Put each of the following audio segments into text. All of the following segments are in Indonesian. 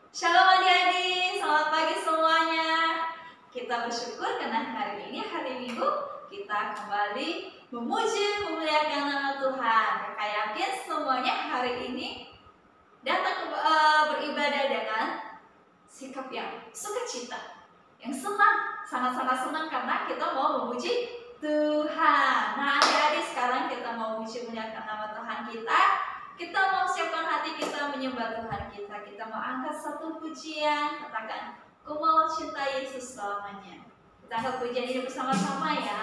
Shalom adik-adik, selamat pagi semuanya. Kita bersyukur karena hari ini hari Minggu kita kembali memuji memuliakan nama Tuhan. Kakak yakin semuanya hari ini datang beribadah dengan sikap yang sukacita, yang senang, sangat-sangat senang karena kita mau memuji Tuhan. Nah adik-adik, sekarang kita mau memuji memuliakan nama Tuhan kita. Kita mau siapkan hati kita menyembah Tuhan kita. Kita mau angkat satu pujian. Katakan, ku mau cinta Yesus selamanya. Kita angkat pujian ini bersama-sama ya.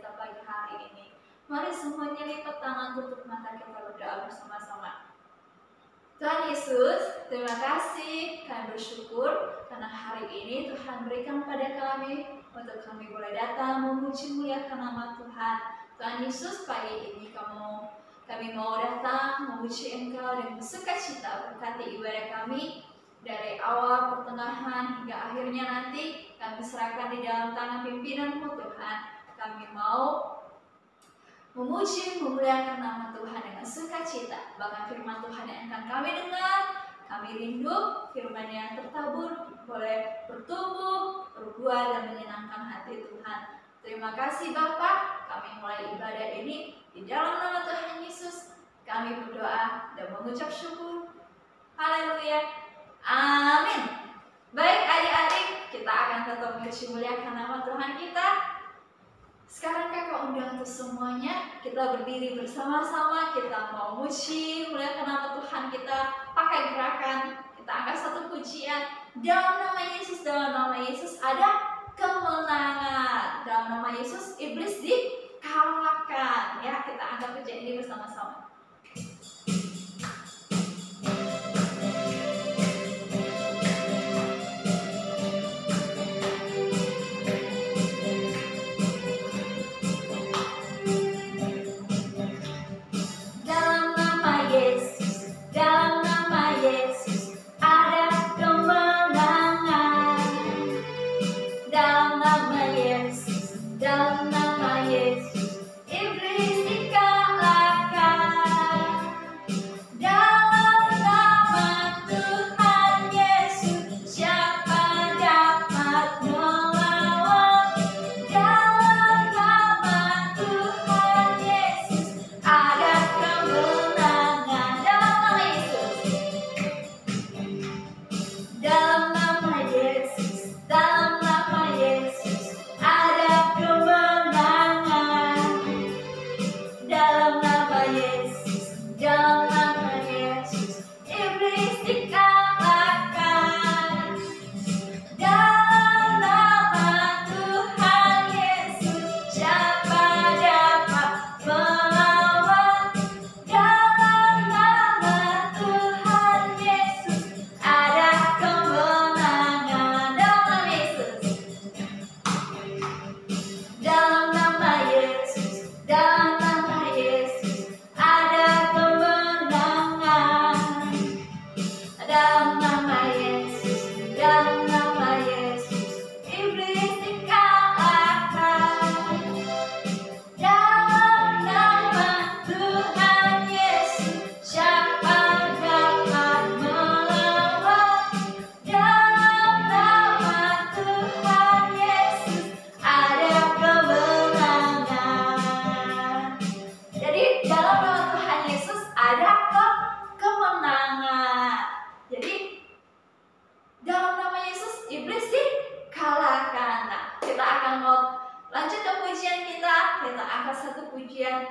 kita pagi hari ini. Mari semuanya lipat tangan, tutup mata, kita berdoa bersama-sama. Tuhan Yesus, terima kasih, kami bersyukur karena hari ini Tuhan berikan pada kami untuk kami boleh datang memuji muliakan nama Tuhan. Tuhan Yesus, pagi ini kami mau datang memuji Engkau dan bersukacita berkati ibadah kami dari awal, pertengahan hingga akhirnya nanti kami serahkan di dalam tangan pimpinan-Mu Tuhan. Kami mau memuji, memuliakan nama Tuhan dengan sukacita. Bahkan firman Tuhan yang akan kami dengar, kami rindu firman yang tertabur boleh bertumbuh, berbuah dan menyenangkan hati Tuhan. Terima kasih Bapa, kami mulai ibadah ini di dalam nama Tuhan Yesus. Kami berdoa dan mengucap syukur. Haleluya. Amin. Baik adik-adik, kita akan tetap memuliakan nama Tuhan kita. Sekarang kakak undang untuk semuanya, kita berdiri bersama-sama, kita mau muji, muliakan nama Tuhan kita, pakai gerakan, kita angkat satu pujian. Dalam nama Yesus, dalam nama Yesus ada kemenangan. Dalam nama Yesus, iblis dikalahkan. Ya, kita angkat pujian ini bersama-sama.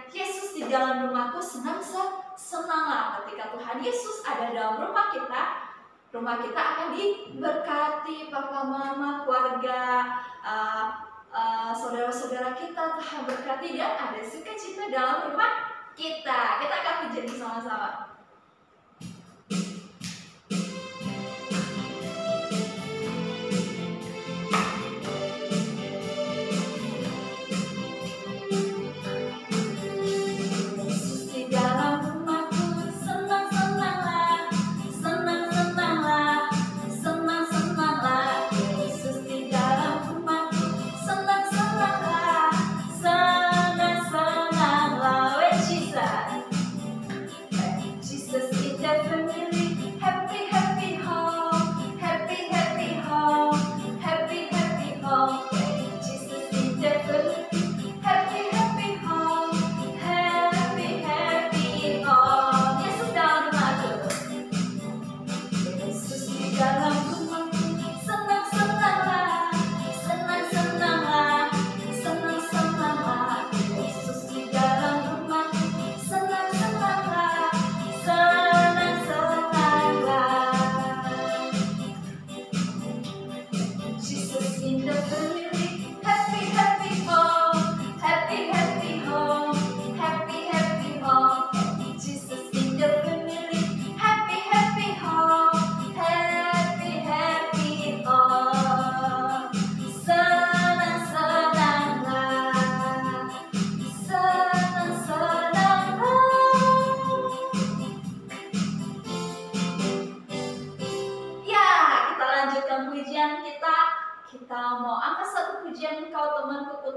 Yesus di dalam rumahku, senanglah. Ketika Tuhan Yesus ada dalam rumah kita akan diberkati. Papa, mama, keluarga, saudara-saudara kita Tuhan berkati dan ada sukacita dalam rumah kita. Kita akan menjadi sama-sama.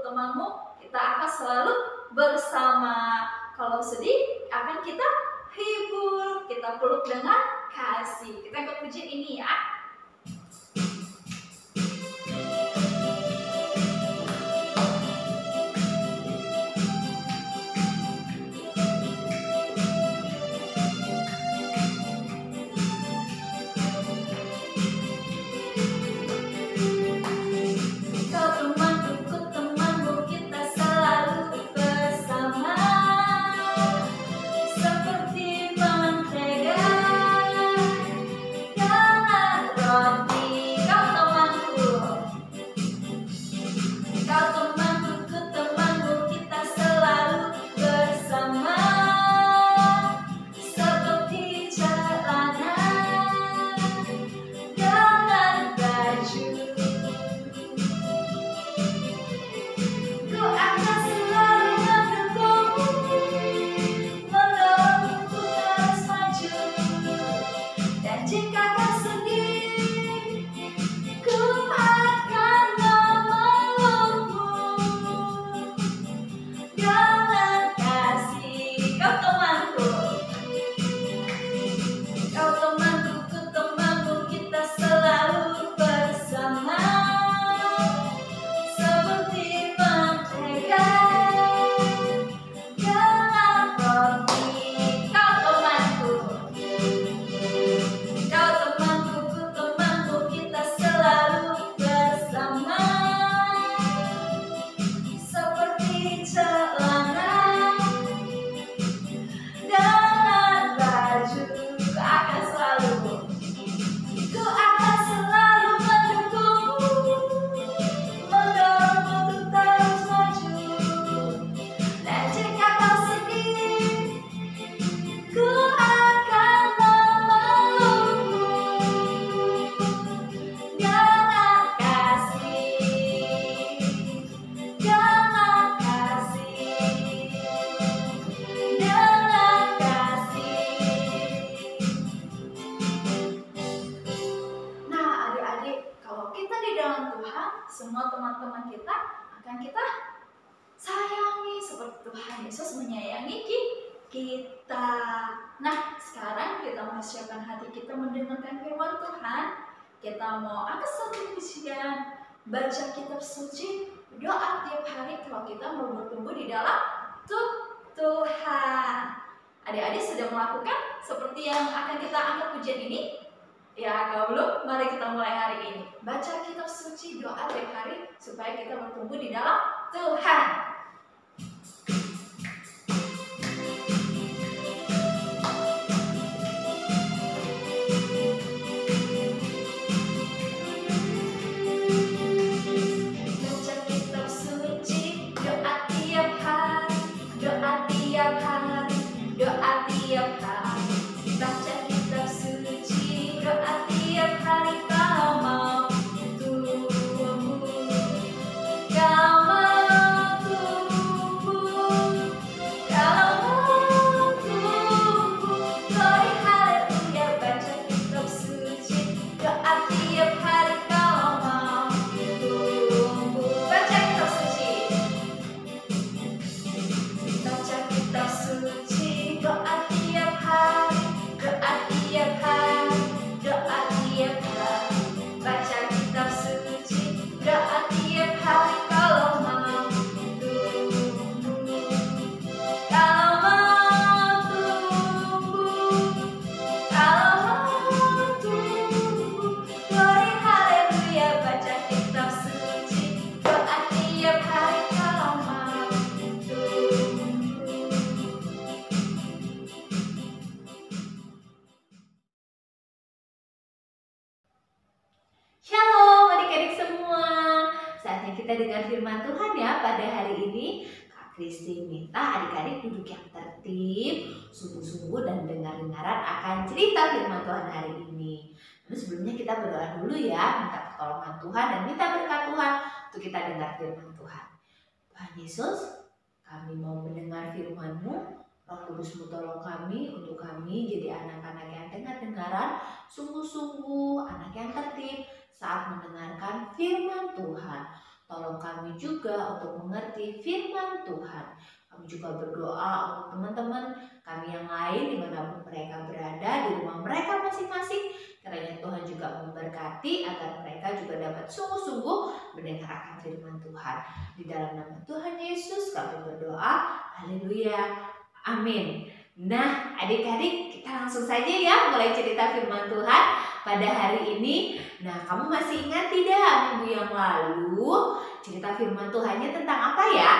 temanmu, kita akan selalu bersama. Kalau sedih, akan kita hibur, kita peluk dengan kasih. Kita ikut pujian ini ya. Semua teman-teman kita akan kita sayangi seperti Tuhan Yesus menyayangi kita. Nah, sekarang kita mau siapkan hati kita mendengarkan firman Tuhan. Kita mau angkat satu pujian, baca kitab suci, doa tiap hari kalau kita mau bertumbuh di dalam Tuhan. Adik-adik sudah melakukan seperti yang akan kita angkat pujian ini? Ya, kalau belum, mari kita mulai hari ini. Baca kitab suci, doa tiap hari supaya kita bertumbuh di dalam Tuhan. Baca kitab suci, doa tiap hari, doa tiap hari, doa tiap hari. Baca kitab suci, doa tiap hari kau mau tumbuh, kau mau tumbuh, kau mau tumbuh. Glory haleluya, baca kitab suci, doa tiap hari kau mau tumbuh. Baca kitab suci, baca kitab suci, doa tiap hari, doa tiap hari, doa tiap hari. Baca kitab suci, doa tiap hari kalau mau tumbuh, kalau mau tumbuh, kalau mau tumbuh. Glory haleluya, baca kitab suci, doa tiap hari kalau mau tumbuh. Shalom adik-adik semua. Saatnya kita dengar firman Tuhan ya pada hari ini. Kak Kristi minta adik-adik duduk yang tertib, sungguh-sungguh dan dengar-dengaran akan cerita firman Tuhan hari ini. Lalu sebelumnya kita berdoa dulu ya, minta pertolongan Tuhan dan minta berkat Tuhan untuk kita dengar firman Tuhan. Tuhan Yesus, kami mau mendengar firman-Mu. Roh Kudus-Mu tolong kami untuk kami jadi anak-anak yang dengar-dengaran, sungguh-sungguh, anak yang tertib saat mendengarkan firman Tuhan. tolong kami juga untuk mengerti firman Tuhan. Kami juga berdoa untuk teman-teman kami yang lain dimanapun mereka berada, di rumah mereka masing-masing. Kiranya Tuhan juga memberkati agar mereka juga dapat sungguh-sungguh mendengarkan firman Tuhan. Di dalam nama Tuhan Yesus kami berdoa. Haleluya. Amin. Nah, adik-adik, kita langsung saja ya mulai cerita firman Tuhan pada hari ini. Nah, kamu masih ingat tidak minggu yang lalu cerita firman Tuhannya tentang apa ya?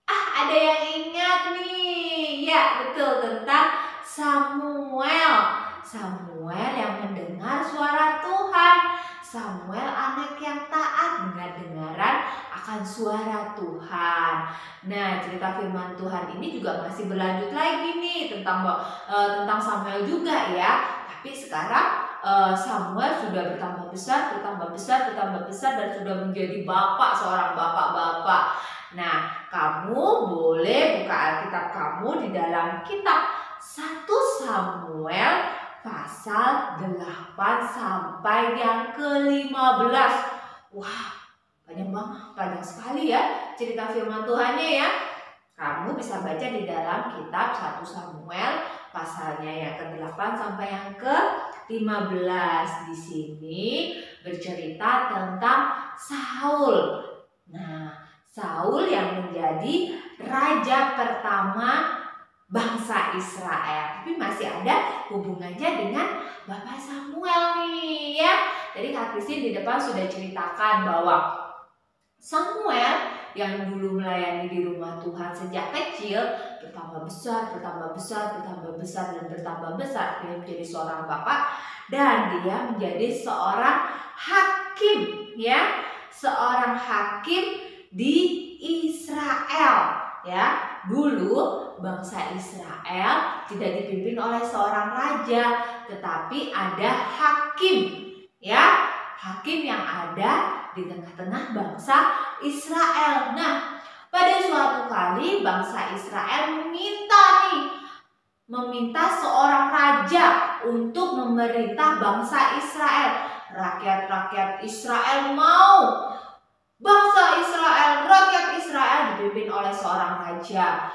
Ada yang ingat nih. Ya, betul, tentang Samuel. Samuel yang mendengar suara Tuhan. Samuel anak yang taat dengar-dengaran akan suara Tuhan. Nah, cerita firman Tuhan ini juga masih berlanjut lagi nih tentang Samuel juga ya. Tapi sekarang Samuel sudah bertambah besar dan sudah menjadi seorang bapak-bapak. Nah, kamu boleh buka Alkitab kamu di dalam kitab 1 Samuel pasal 8 sampai yang ke-15. Wah, panjang sekali ya cerita firman Tuhannya ya. Kamu bisa baca di dalam kitab 1 Samuel pasalnya yang ke-8 sampai yang ke-15. Di sini bercerita tentang Saul. Nah, Saul yang menjadi raja pertama bangsa Israel. Tapi masih ada hubungannya dengan Bapak Samuel nih ya. Jadi Kak Christine di depan sudah ceritakan bahwa Samuel yang dulu melayani di rumah Tuhan sejak kecil bertambah besar, dia menjadi seorang bapak dan dia menjadi seorang hakim ya, seorang hakim di Israel ya. Dulu bangsa Israel tidak dipimpin oleh seorang raja, tetapi ada hakim ya, hakim yang ada di tengah-tengah bangsa Israel. Nah, pada suatu kali bangsa Israel meminta seorang raja untuk memerintah bangsa Israel. Rakyat Israel mau bangsa Israel, rakyat Israel dipimpin oleh seorang raja.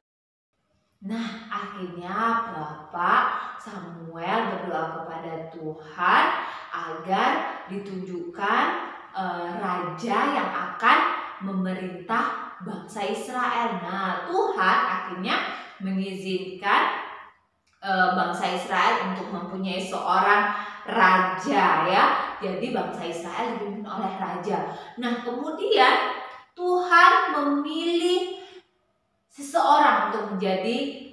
Nah, akhirnya Bapak Samuel berdoa kepada Tuhan agar ditunjukkan raja yang akan memerintah bangsa Israel. Nah, Tuhan akhirnya mengizinkan bangsa Israel untuk mempunyai seorang raja ya. Jadi bangsa Israel dipimpin oleh raja. Nah, kemudian Tuhan memilih seseorang untuk menjadi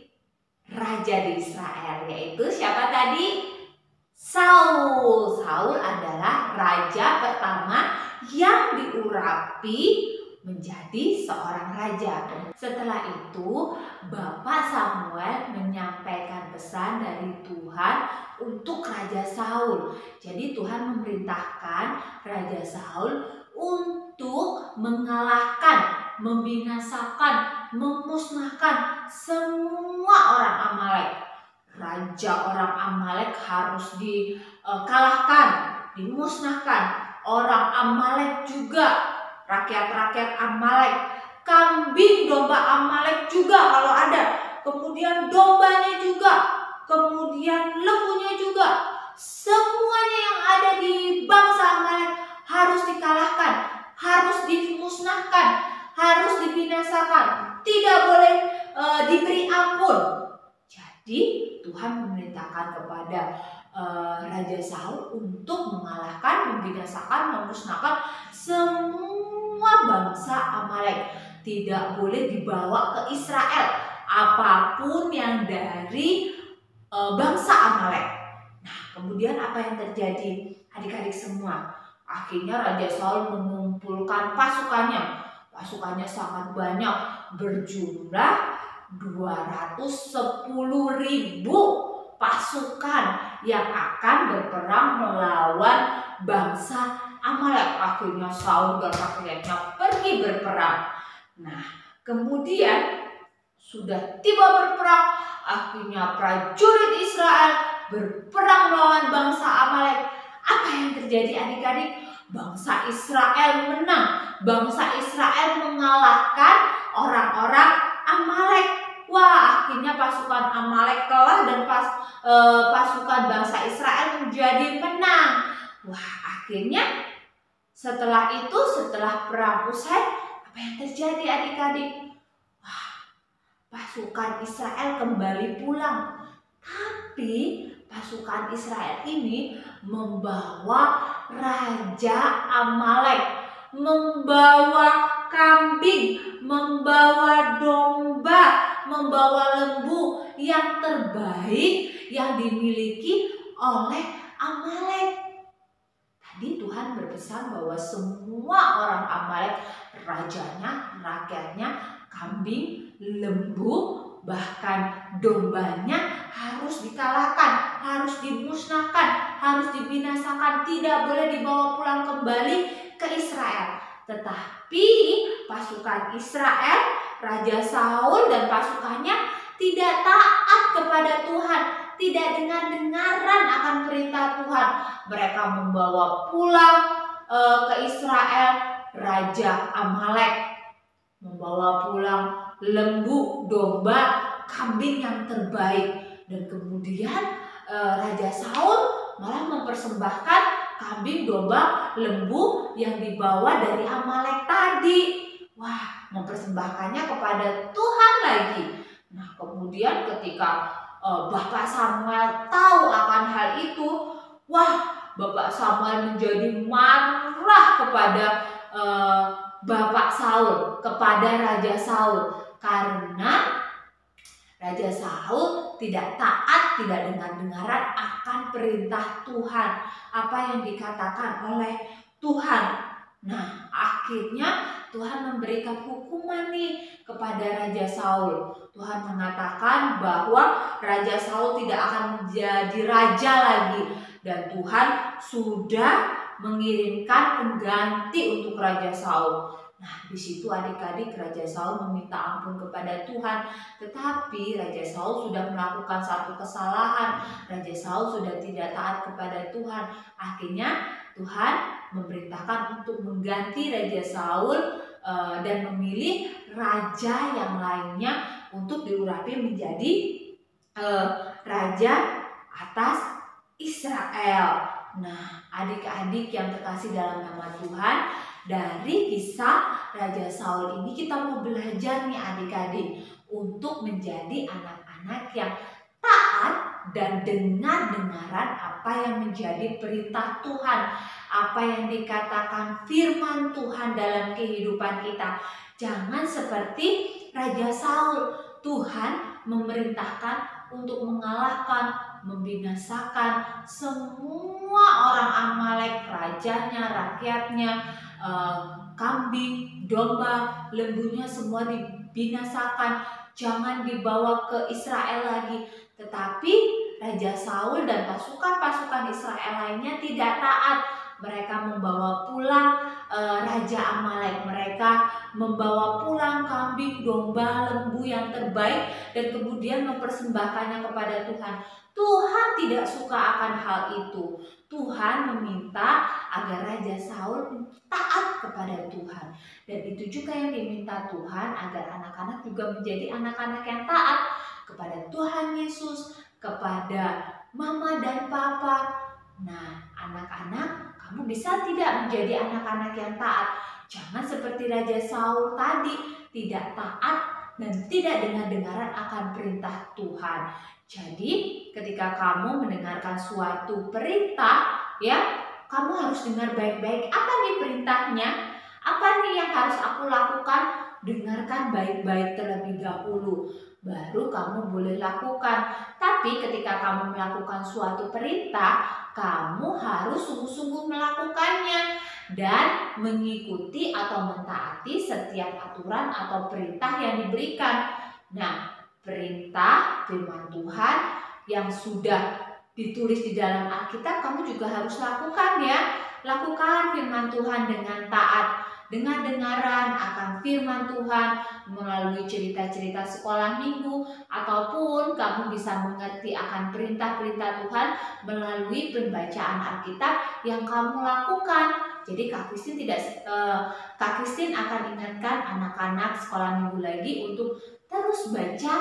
raja di Israel, yaitu siapa tadi? Saul. Saul adalah raja pertama yang diurapi menjadi seorang raja. Setelah itu Bapak Samuel menyampaikan pesan dari Tuhan untuk Raja Saul. Jadi Tuhan memerintahkan Raja Saul untuk mengalahkan, membinasakan, memusnahkan semua orang Amalek. Raja orang Amalek harus dikalahkan, dimusnahkan. Orang Amalek juga, rakyat-rakyat Amalek, kambing domba Amalek juga kalau ada, kemudian dombanya juga, kemudian lembunya juga, semuanya yang ada di bangsa Amalek harus dikalahkan, harus dimusnahkan, harus dibinasakan, tidak boleh diberi ampun. Jadi Tuhan memerintahkan kepada Raja Saul untuk mengalahkan, membinasakan, memusnahkan semua bangsa Amalek. Tidak boleh dibawa ke Israel apapun yang dari bangsa Amalek. Nah, kemudian apa yang terjadi adik-adik semua? Akhirnya Raja Saul mengumpulkan pasukannya. Pasukannya sangat banyak, berjumlah 210.000 pasukan yang akan berperang melawan bangsa Amalek. Akhirnya Saul dan rakyatnya pergi berperang. Nah, kemudian sudah tiba berperang, akhirnya prajurit Israel berperang melawan bangsa Amalek. Apa yang terjadi adik-adik? bangsa Israel menang. Bangsa Israel mengalahkan orang-orang Amalek. Wah, akhirnya pasukan Amalek kalah dan pasukan bangsa Israel menjadi menang. Wah, akhirnya setelah perang usai, apa yang terjadi adik-adik? Wah, pasukan Israel kembali pulang. Tapi pasukan Israel ini membawa raja Amalek, membawa kambing, membawa domba, membawa lembu yang terbaik yang dimiliki oleh Amalek. Tadi Tuhan berpesan bahwa semua orang Amalek, rajanya, rakyatnya, kambing, lembu, bahkan dombanya harus dikalahkan, harus dimusnahkan, harus dibinasakan, tidak boleh dibawa pulang kembali ke Israel. Tetapi pasukan Israel, Raja Saul dan pasukannya tidak taat kepada Tuhan, tidak dengar-dengaran akan perintah Tuhan. Mereka membawa pulang ke Israel Raja Amalek, membawa pulang lembu, domba, kambing yang terbaik. Dan kemudian Raja Saul malah mempersembahkan kambing, domba, lembu yang dibawa dari Amalek tadi. Wah, mempersembahkannya kepada Tuhan lagi. Nah, kemudian ketika Bapak Samuel tahu akan hal itu, wah, Bapak Samuel menjadi marah kepada Bapak Saul, kepada Raja Saul, karena Raja Saul tidak taat, tidak dengar-dengaran akan perintah Tuhan, apa yang dikatakan oleh Tuhan. Nah, akhirnya Tuhan memberikan hukuman nih kepada Raja Saul. Tuhan mengatakan bahwa Raja Saul tidak akan menjadi raja lagi, dan Tuhan sudah mengirimkan pengganti untuk Raja Saul. Nah, di situ adik-adik Raja Saul meminta ampun kepada Tuhan, tetapi Raja Saul sudah melakukan satu kesalahan. Raja Saul sudah tidak taat kepada Tuhan. Akhirnya Tuhan memerintahkan untuk mengganti Raja Saul dan memilih raja yang lainnya untuk diurapi menjadi raja atas Israel. Nah, adik-adik yang terkasih dalam nama Tuhan, dari kisah Raja Saul ini kita mau belajar nih adik-adik untuk menjadi anak-anak yang taat dan dengar-dengaran apa yang menjadi perintah Tuhan, apa yang dikatakan firman Tuhan dalam kehidupan kita. Jangan seperti Raja Saul. Tuhan memerintahkan untuk mengalahkan, membinasakan semua orang Amalek, rajanya, rakyatnya, kambing, domba, lembunya semua dibinasakan. Jangan dibawa ke Israel lagi. Tetapi Raja Saul dan pasukan-pasukan Israel lainnya tidak taat. Mereka membawa pulang Raja Amalek. Mereka membawa pulang kambing, domba, lembu yang terbaik dan kemudian mempersembahkannya kepada Tuhan. Tuhan tidak suka akan hal itu. Tuhan meminta agar Raja Saul taat kepada Tuhan. Dan itu juga yang diminta Tuhan, agar anak-anak juga menjadi anak-anak yang taat kepada Tuhan Yesus, kepada mama dan papa. Nah, anak-anak, kamu bisa tidak menjadi anak-anak yang taat? Jangan seperti Raja Saul tadi, tidak taat dan tidak dengar-dengaran akan perintah Tuhan. Jadi, ketika kamu mendengarkan suatu perintah, ya, kamu harus dengar baik-baik. Apa nih perintahnya? Apa nih yang harus aku lakukan? Dengarkan baik-baik terlebih dahulu, baru kamu boleh lakukan. Tapi ketika kamu melakukan suatu perintah, kamu harus sungguh-sungguh melakukannya dan mengikuti atau mentaati setiap aturan atau perintah yang diberikan. Nah, perintah firman Tuhan yang sudah ditulis di dalam Alkitab kamu juga harus lakukan ya. Lakukan firman Tuhan dengan taat, dengar-dengaran akan firman Tuhan melalui cerita-cerita sekolah minggu, ataupun kamu bisa mengerti akan perintah-perintah Tuhan melalui pembacaan Alkitab yang kamu lakukan. Jadi Kak Christine akan ingatkan anak-anak sekolah minggu lagi untuk terus baca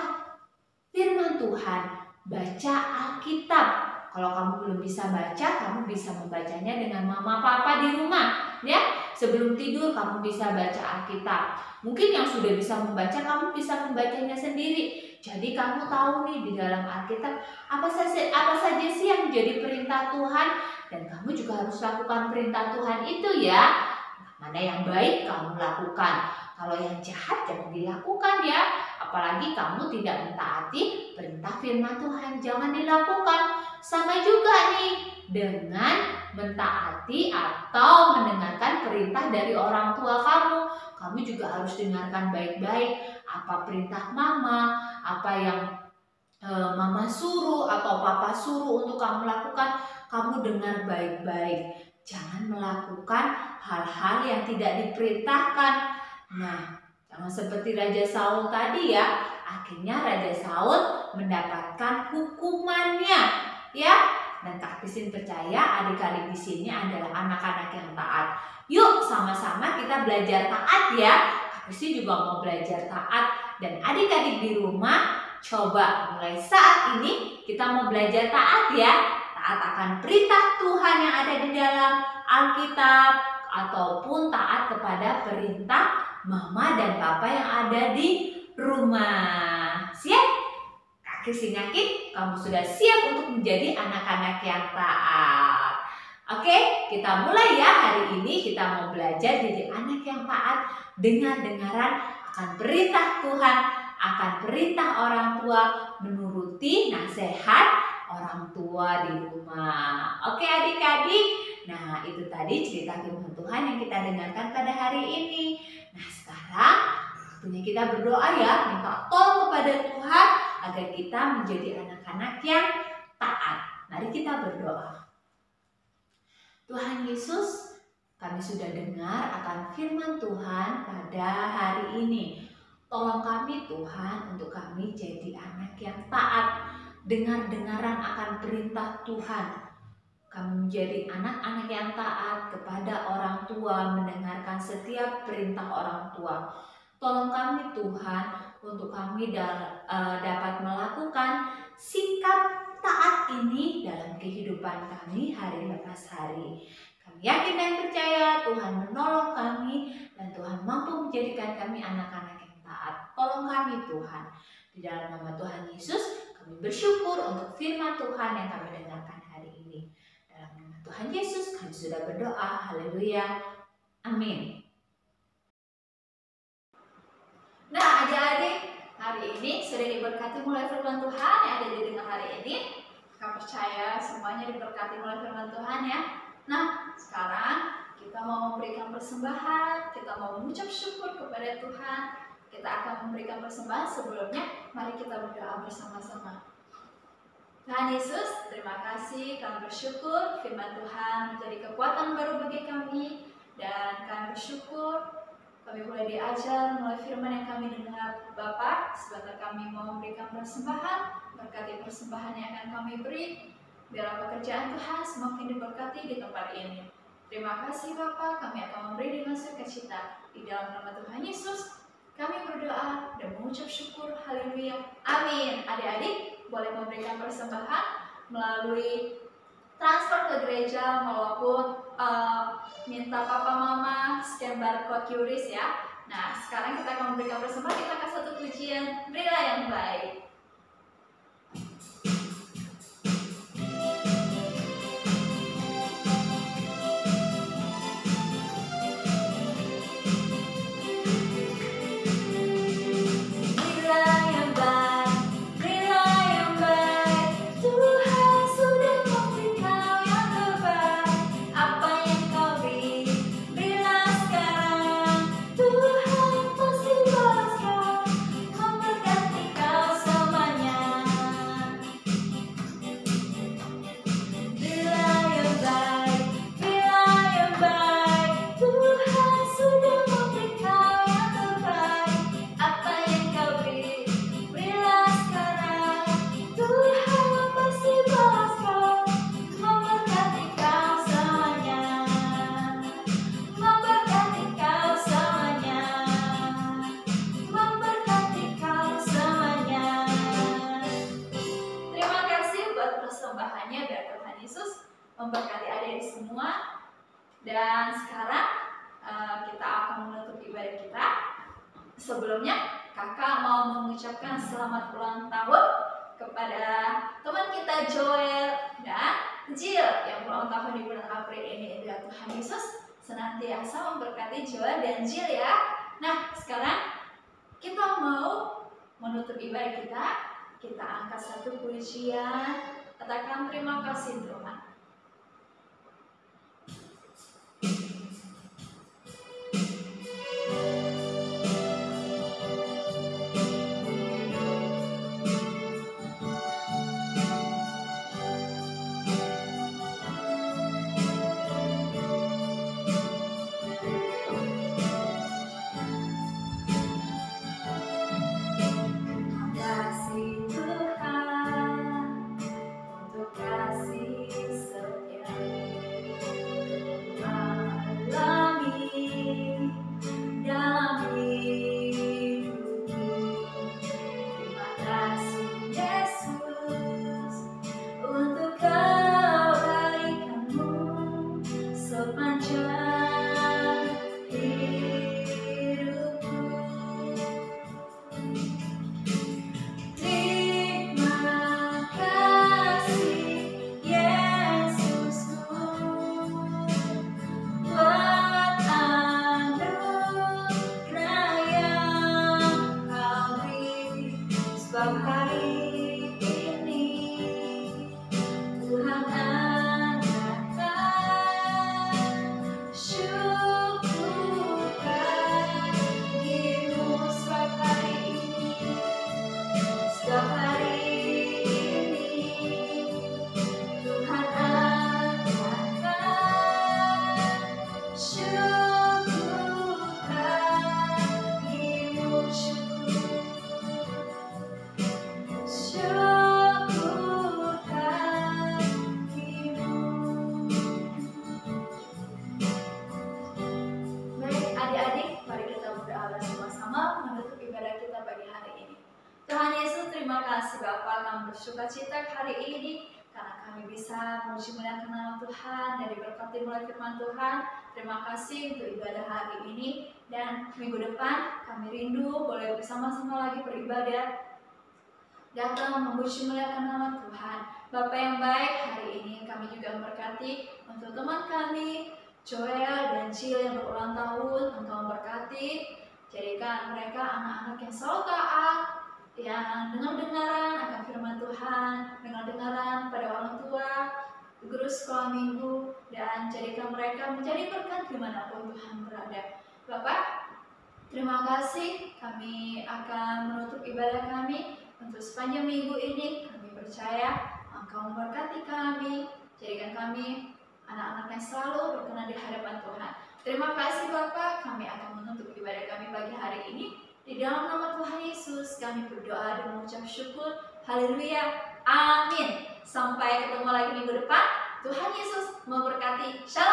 firman Tuhan, baca Alkitab. Kalau kamu belum bisa baca, kamu bisa membacanya dengan mama papa di rumah, ya. Sebelum tidur kamu bisa baca Alkitab. Mungkin yang sudah bisa membaca, kamu bisa membacanya sendiri. Jadi kamu tahu nih di dalam Alkitab apa saja sih yang menjadi perintah Tuhan, dan kamu juga harus lakukan perintah Tuhan itu ya. Mana yang baik kamu lakukan, kalau yang jahat jangan dilakukan ya. Apalagi kamu tidak mentaati perintah firman Tuhan, jangan dilakukan. Sama juga nih dengan mentaati atau mendengarkan perintah dari orang tua kamu. Kamu juga harus dengarkan baik-baik apa perintah mama, apa yang mama suruh atau papa suruh untuk kamu lakukan. Kamu dengar baik-baik. Jangan melakukan hal-hal yang tidak diperintahkan. Nah, jangan seperti Raja Saul tadi ya. Akhirnya Raja Saul mendapatkan hukumannya, ya. Dan Kak Christine percaya adik-adik di sini adalah anak-anak yang taat. Yuk sama-sama kita belajar taat ya. Kak Christine juga mau belajar taat. Dan adik-adik di rumah, coba mulai saat ini kita mau belajar taat ya. Taat akan perintah Tuhan yang ada di dalam Alkitab, ataupun taat kepada perintah mama dan papa yang ada di rumah. Siap? Kak Christine yakin kamu sudah siap untuk menjadi anak-anak yang taat. Oke, kita mulai ya. Hari ini kita mau belajar jadi anak yang taat, dengar-dengaran akan perintah Tuhan, akan perintah orang tua, menuruti nasihat orang tua di rumah. Oke adik-adik, nah itu tadi cerita firman Tuhan yang kita dengarkan pada hari ini. Nah sekarang waktunya kita berdoa ya, minta tolong kepada Tuhan agar kita menjadi anak-anak yang taat. Mari kita berdoa. Tuhan Yesus, kami sudah dengar akan firman Tuhan pada hari ini. Tolong kami Tuhan untuk kami jadi anak yang taat, dengar-dengaran akan perintah Tuhan. Kami menjadi anak-anak yang taat kepada orang tua, mendengarkan setiap perintah orang tua. Tolong kami Tuhan untuk kami dapat melakukan sikap taat ini dalam kehidupan kami hari lepas hari. Kami yakin dan percaya Tuhan menolong kami dan Tuhan mampu menjadikan kami anak-anak yang taat. Tolong kami Tuhan. Di dalam nama Tuhan Yesus kami bersyukur untuk firman Tuhan yang kami dengarkan hari ini. Dalam nama Tuhan Yesus kami sudah berdoa. Haleluya. Amin. Nah adik-adik, hari ini sudah diberkati mulai firman Tuhan yang ada di dengar hari ini. Kami percaya semuanya diberkati mulai firman Tuhan ya. Nah sekarang kita mau memberikan persembahan, kita mau mengucap syukur kepada Tuhan. Kita akan memberikan persembahan. Sebelumnya mari kita berdoa bersama-sama. Tuhan Yesus, terima kasih, kami bersyukur firman Tuhan menjadi kekuatan baru bagi kami. Dan kami bersyukur kami boleh diajar melalui firman yang kami dengar Bapak. Sebentar kami mau memberikan persembahan, berkati persembahan yang akan kami beri. Biar pekerjaan Tuhan semakin diberkati di tempat ini. Terima kasih Bapak, kami akan memberi dengan sukacita. Di dalam nama Tuhan Yesus, kami berdoa dan mengucap syukur. Haleluya. Amin. Adik-adik boleh memberikan persembahan melalui transfer ke gereja maupun minta papa mama scan barcode QRIS ya. Nah sekarang kita akan memberikan persembahan, kita akan satu pujian Berilah yang Baik. So Yesus memberkati adik-adik semua. Dan sekarang kita akan menutup ibadah kita. Sebelumnya kakak mau mengucapkan selamat ulang tahun kepada teman kita Joel dan Jill yang berulang tahun di bulan April ini. Dan Tuhan Yesus senantiasa memberkati Joel dan Jill ya. Nah, sekarang kita mau menutup ibadah kita. Kita angkat satu pujian, katakan terima kasih Tuhan. Sukacita hari ini karena kami bisa memuji muliakan nama Tuhan dan diberkati oleh firman Tuhan. Terima kasih untuk ibadah hari ini, dan minggu depan kami rindu boleh bersama-sama lagi beribadah, datang memuji muliakan nama Tuhan. Bapa yang baik, hari ini kami juga memberkati untuk teman kami Joel dan Jill yang berulang tahun. Engkau memberkati, jadikan mereka anak-anak yang selalu taat, yang dengar-dengaran akan firman Tuhan, dengar-dengaran pada orang tua, guru sekolah minggu, dan jadikan mereka menjadi berkat dimanapun Tuhan berada. Bapak, terima kasih. Kami akan menutup ibadah kami untuk sepanjang minggu ini. Kami percaya Engkau memberkati kami, jadikan kami anak-anak yang selalu berkenan di hadapan Tuhan. Terima kasih Bapak. Kami akan menutup ibadah kami pagi hari ini. Di dalam nama Tuhan Yesus kami berdoa dan mengucap syukur. Haleluya. Amin. Sampai ketemu lagi minggu depan. Tuhan Yesus memberkati. Shalom.